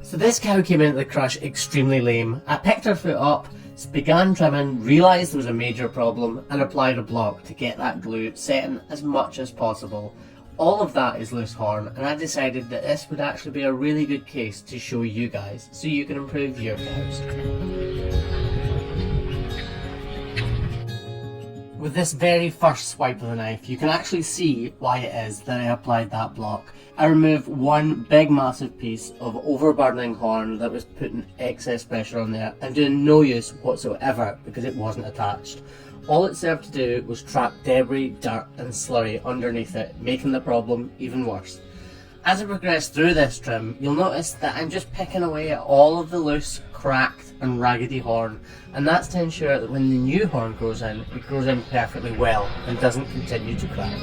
So this cow came into the crush extremely lame. I picked her foot up, began trimming, realised there was a major problem and applied a block to get that glue setting as much as possible. All of that is loose horn, and I decided that this would actually be a really good case to show you guys so you can improve your cows. With this very first swipe of the knife, you can actually see why it is that I applied that block. I removed one big massive piece of overburdening horn that was putting excess pressure on there and doing no use whatsoever because it wasn't attached. All it served to do was trap debris, dirt and slurry underneath it, making the problem even worse. As I progress through this trim, you'll notice that I'm just picking away at all of the loose, cracked and raggedy horn, and that's to ensure that when the new horn grows in, it grows in perfectly well and doesn't continue to crack.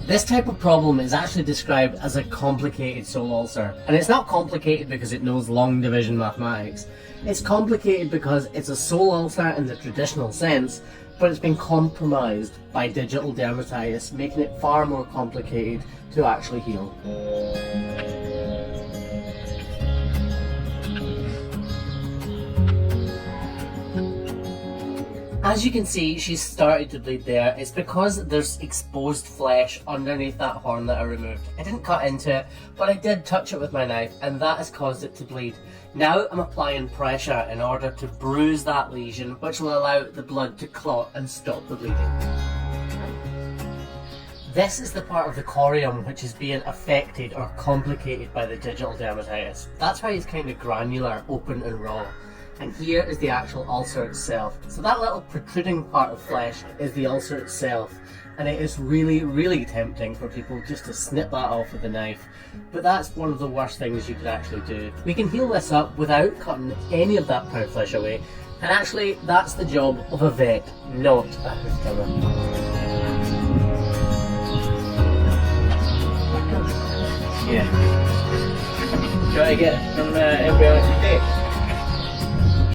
This type of problem is actually described as a complicated sole ulcer, and it's not complicated because it knows long division mathematics. It's complicated because it's a sole ulcer in the traditional sense, but it's been compromised by digital dermatitis, making it far more complicated to actually heal. As you can see, she's started to bleed there. It's because there's exposed flesh underneath that horn that I removed. I didn't cut into it, but I did touch it with my knife, and that has caused it to bleed. Now I'm applying pressure in order to bruise that lesion, which will allow the blood to clot and stop the bleeding. This is the part of the corium which is being affected or complicated by the digital dermatitis. That's why it's kind of granular, open and raw. And here is the actual ulcer itself. So that little protruding part of flesh is the ulcer itself, and it is really tempting for people just to snip that off with a knife, but that's one of the worst things you could actually do. We can heal this up without cutting any of that pound flesh away, and actually that's the job of a vet, not a hoof trimmer. Yeah. Do you want to get some embryonic tape?